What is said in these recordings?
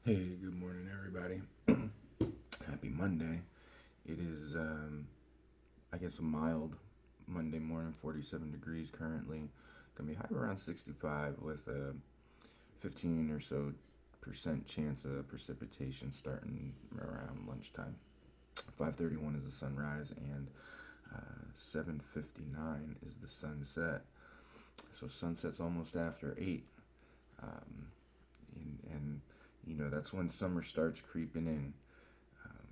Hey, good morning, everybody. Happy Monday. It is, I guess, a mild Monday morning, 47 degrees currently. Gonna be high around 65 with a 15 or so percent chance of precipitation starting around lunchtime. 5:31 is the sunrise, and 7:59 is the sunset. So sunset's almost after 8. Um, and that's when summer starts creeping in.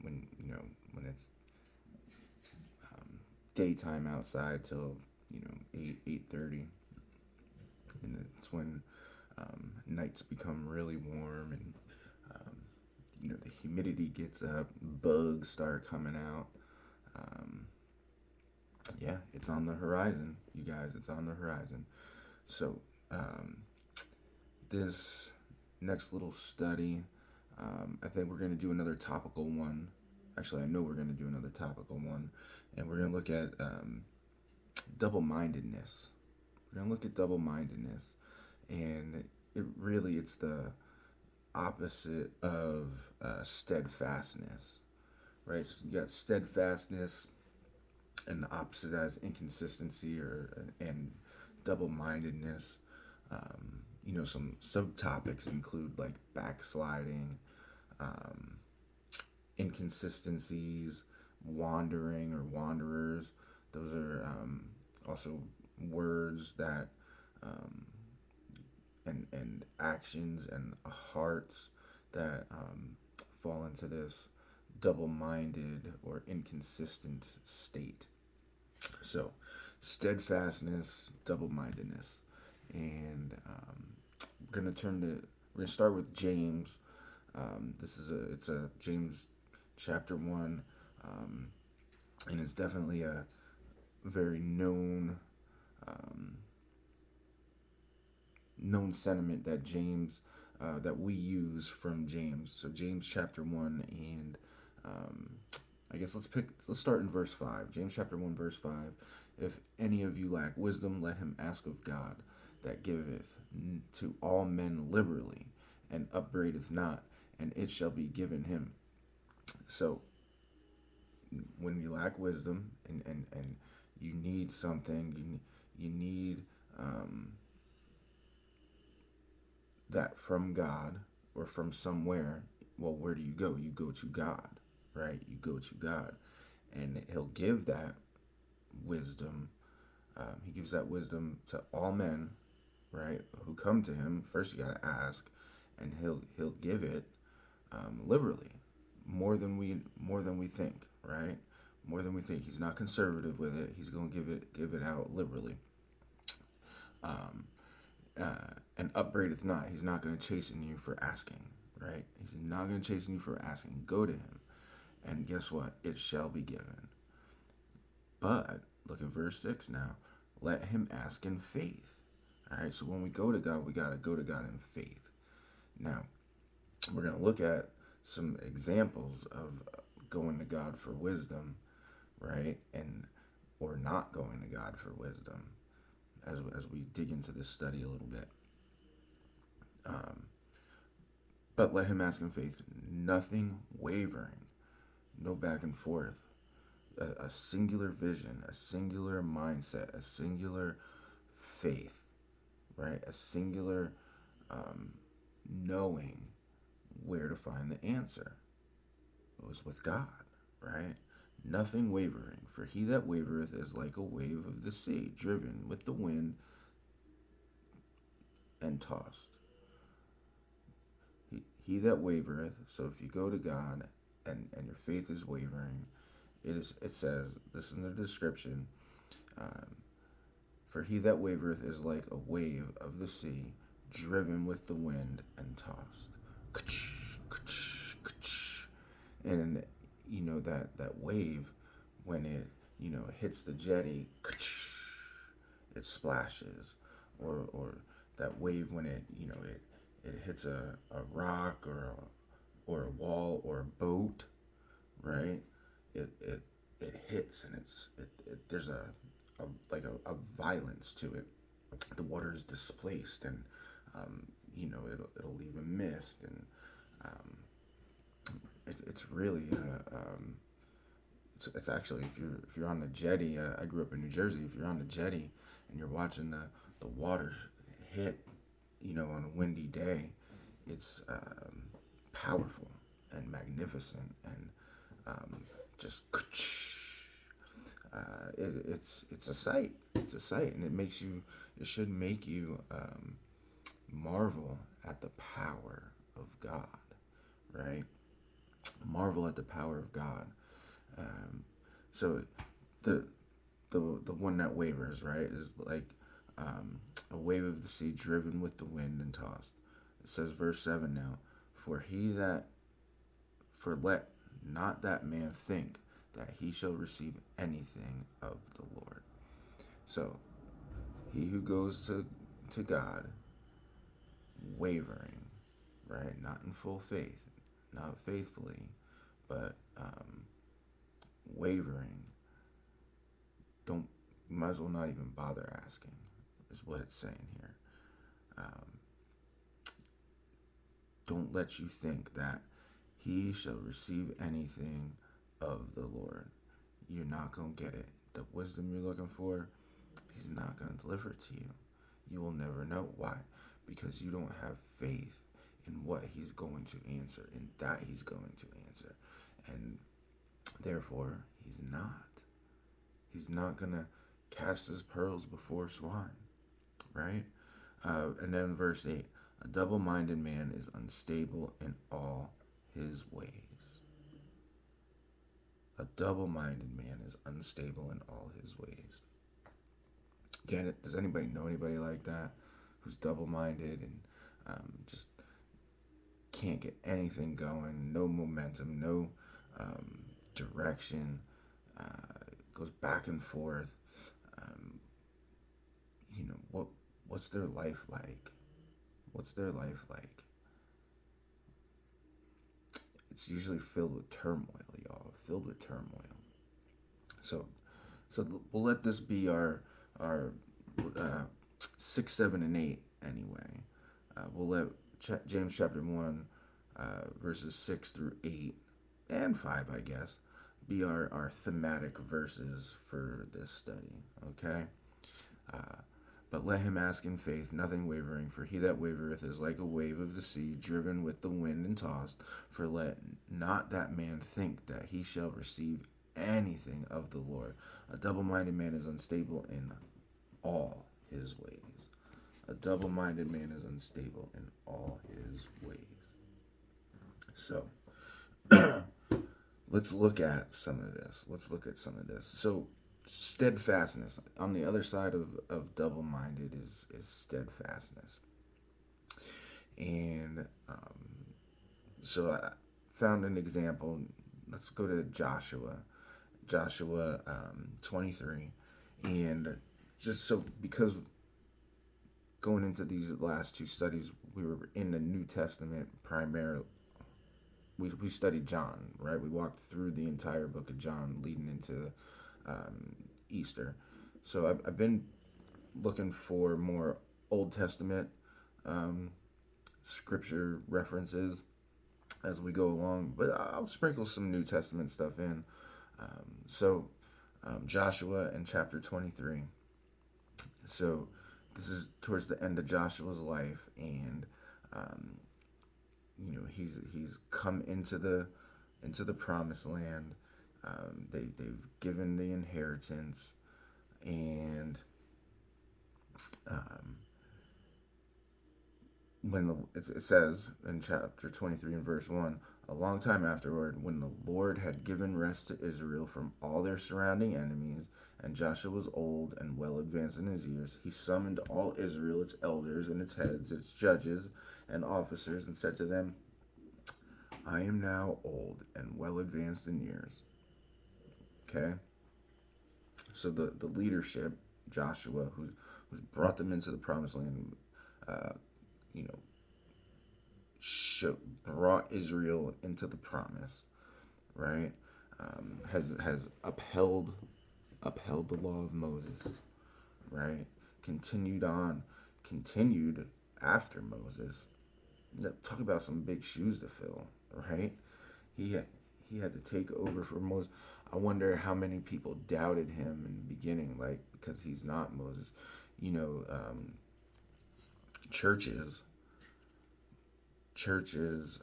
When it's daytime outside till 8:30, and it's when nights become really warm, and the humidity gets up, bugs start coming out. Um, yeah, it's on the horizon, you guys. It's on the horizon. So um, this next little study, I think we're going to do another topical one. Actually, I know we're going to do another topical one, and we're going to look at double-mindedness. We're going to look at double-mindedness, and it's the opposite of steadfastness, right? So you got steadfastness, and the opposite as inconsistency and double-mindedness. Some subtopics include like backsliding, um, inconsistencies, wandering or wanderers. Those are also words that um, and actions and hearts that fall into this double-minded or inconsistent state. So, steadfastness, double-mindedness, and we're gonna start with James. It's a James chapter 1, um, and it's definitely a very um, known sentiment that that we use from James. So James chapter 1, and um, I guess let's start in verse 5. James chapter 1 verse 5. If any of you lack wisdom, let him ask of God, that giveth to all men liberally, and upbraideth not, and it shall be given him. So when you lack wisdom, and you need something, you need um, that from God or from somewhere. Well, where do you go? You go to God, right? You go to God, and He'll give that wisdom. He gives that wisdom to all men, right, who come to Him. First, you got to ask, and He'll give it liberally, more than we think, right? More than we think. He's not conservative with it. He's gonna give it out liberally. Um, and upbraideth not. He's not gonna chasten you for asking, right? He's not gonna chasten you for asking. Go to Him, and guess what? It shall be given. But look at verse 6 now. Let him ask in faith. All right. So when we go to God, we gotta go to God in faith. Now we're gonna look at some examples of going to God for wisdom, right? And or not going to God for wisdom as we dig into this study a little bit. Um, but let him ask in faith, nothing wavering, no back and forth, a singular vision, a singular mindset, a singular faith, right? A singular um, knowing where to find the answer. It was with God, right? Nothing wavering, for he that wavereth is like a wave of the sea, driven with the wind and tossed. He that wavereth, so if you go to God and your faith is wavering, it says, this in the description, um, for he that wavereth is like a wave of the sea, driven with the wind and tossed. And that wave, when it hits the jetty, it splashes, or that wave when it hits a rock or a wall or a boat, right? It hits, and there's a violence to it. The water is displaced, and it'll leave a mist, and Um, it's really it's actually, if you're on the jetty. I grew up in New Jersey. If you're on the jetty and you're watching the waters hit, on a windy day, it's powerful and magnificent, and just it's a sight. It's a sight, and it should make you marvel at the power of God, right? Marvel at the power of God. Um, so the the one that wavers, right, is like a wave of the sea driven with the wind and tossed. It says, verse 7 now, for let not that man think that he shall receive anything of the Lord. So he who goes to God wavering, right, not in full faith, not faithfully, but wavering, don't you might as well not even bother asking, is what it's saying here. Um, don't let you think that he shall receive anything of the Lord. You're not going to get it. The wisdom you're looking for, he's not going to deliver it to you. You will never know. Why? Because you don't have faith in what he's going to answer, in that he's going to answer. And therefore, he's not. He's not going to cast his pearls before swine, right? And then verse 8, a double-minded man is unstable in all his ways. A double-minded man is unstable in all his ways. Again, does anybody know anybody like that who's double-minded and just can't get anything going, no momentum, no direction, goes back and forth? What's their life like? What's their life like? It's usually filled with turmoil, y'all. Filled with turmoil. So we'll let this be our 6, 7, and 8 anyway. We'll let James chapter 1, verses 6 through 8 and 5, I guess, be our thematic verses for this study. Okay. But let him ask in faith, nothing wavering, for he that wavereth is like a wave of the sea, driven with the wind and tossed. For let not that man think that he shall receive anything of the Lord. A double-minded man is unstable in all his ways. A double-minded man is unstable in all his ways. So, let's look at some of this. So, steadfastness. On the other side of double-minded is steadfastness. And so I found an example. Let's go to Joshua 23. And just so, because going into these last two studies, we were in the New Testament primarily. We studied John, right? We walked through the entire book of John leading into Easter. So I've been looking for more Old Testament scripture references as we go along, but I'll sprinkle some New Testament stuff in. Joshua in chapter 23. So this is towards the end of Joshua's life, and he's come into the promised land. They've given the inheritance, and it says in chapter 23 and verse 1, a long time afterward, when the Lord had given rest to Israel from all their surrounding enemies, and Joshua was old and well advanced in his years, he summoned all Israel, its elders and its heads, its judges and officers, and said to them, I am now old and well advanced in years. Okay? So the leadership, Joshua, who's brought them into the promised land, brought Israel into the promise, right? Has upheld the law of Moses, right? Continued after Moses, Talk about some big shoes to fill, right? He had, he had to take over for Moses. I wonder how many people doubted him in the beginning, like because he's not Moses. You know, churches, churches.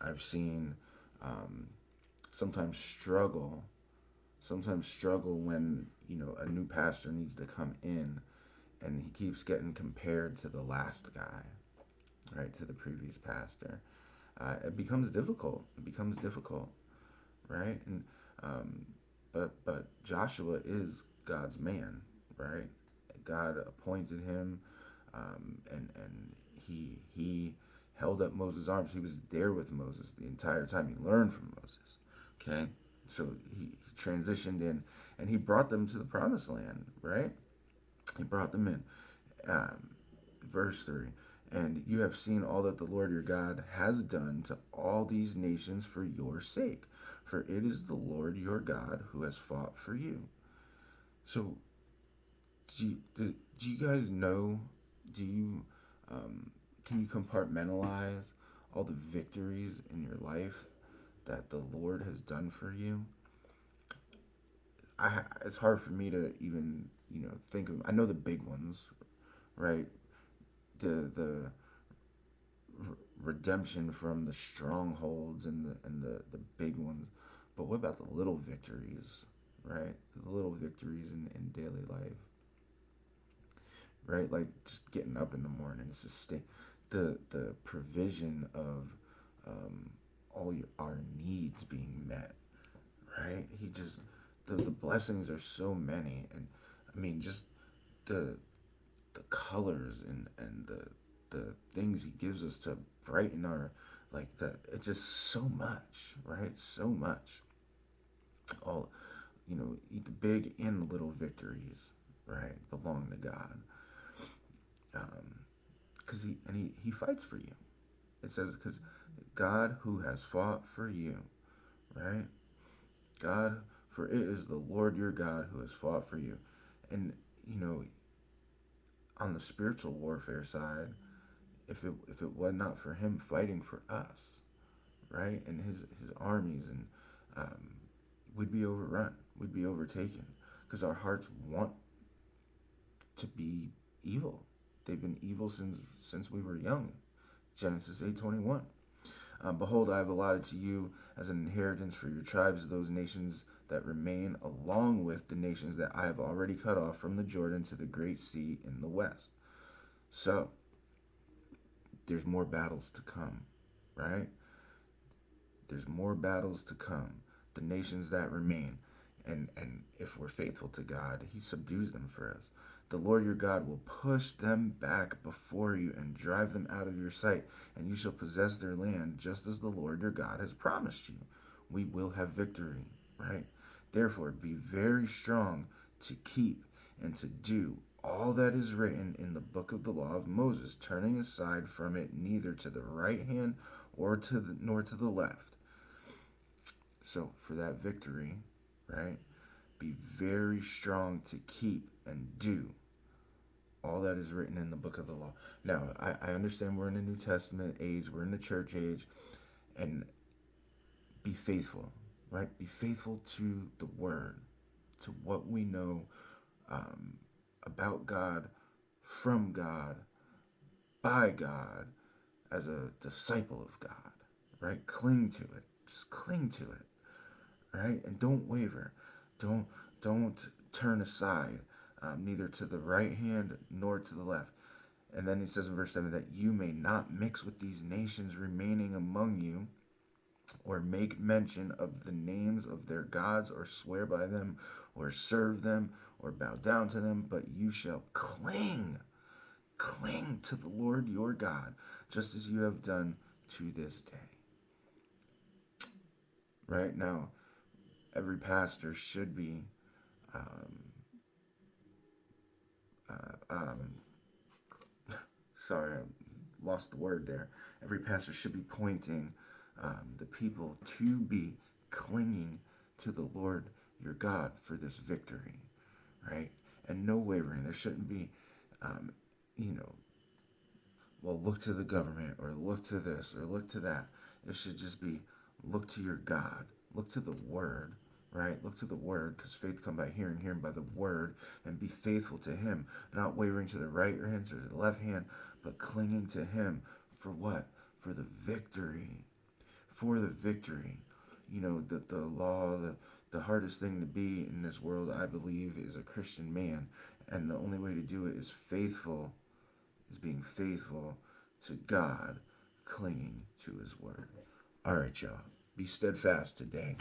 I've seen um, sometimes struggle, sometimes struggle when a new pastor needs to come in, and he keeps getting compared to the last guy, right, to the previous pastor. It becomes difficult. It becomes difficult, right? And um, but Joshua is God's man, right? God appointed him, and he held up Moses' arms. He was there with Moses the entire time. He learned from Moses. Okay, so he transitioned in, and he brought them to the promised land, right? He brought them in. Um, Verse 3. And you have seen all that the Lord your God has done to all these nations for your sake. For it is the Lord your God who has fought for you. So, do you guys know? Do you, can you compartmentalize all the victories in your life that the Lord has done for you? It's hard for me to even, think of. I know the big ones, right? The redemption from the strongholds and the big ones. But what about the little victories, right? The little victories in daily life, right? Like just getting up in the morning, the provision of our needs being met, right? He just the blessings are so many, and I mean just the the colors and the things he gives us to brighten our like that. It's just so much, right? So much. All the big and the little victories, right, belong to God. Because he fights for you. It says because God who has fought for you, right? God, for it is the Lord your God who has fought for you. And you know, on the spiritual warfare side, if it was not for him fighting for us, right, and his armies, and um, we'd be overrun, we'd be overtaken, because our hearts want to be evil. They've been evil since we were young. Genesis 8:21. Behold, I have allotted to you as an inheritance for your tribes those nations that remain, along with the nations that I have already cut off from the Jordan to the great sea in the west. So there's more battles to come, right? There's more battles to come. The nations that remain. And if we're faithful to God, he subdues them for us. The Lord your God will push them back before you and drive them out of your sight, and you shall possess their land just as the Lord your God has promised you. We will have victory, right? Therefore, be very strong to keep and to do all that is written in the book of the law of Moses, turning aside from it neither to the right hand nor to the left. So for that victory, right, be very strong to keep and do all that is written in the book of the law. Now, I understand we're in the New Testament age, we're in the church age, and be faithful, right? Be faithful to the word, to what we know about God, from God, by God, as a disciple of God, right? Cling to it. Just cling to it, right? And don't waver. Don't don't turn aside, neither to the right hand nor to the left. And then he says in verse 7 that you may not mix with these nations remaining among you, or make mention of the names of their gods, or swear by them, or serve them, or bow down to them, but you shall cling to the Lord your God, just as you have done to this day. Right now, every pastor should be um, um, sorry, I lost the word there. Every pastor should be pointing the people to be clinging to the Lord your God for this victory, right? And no wavering. There shouldn't be, um, you know, well, look to the government or look to this or look to that. It should just be look to your God, look to the Word, right? Look to the Word, because faith come by hearing, hearing by the Word, and be faithful to Him, not wavering to the right hand or to the left hand, but clinging to Him for what? For the victory. For the victory. You know, the law, the hardest thing to be in this world, I believe, is a Christian man. And the only way to do it is being faithful to God, clinging to His Word. All right, y'all. Be steadfast today.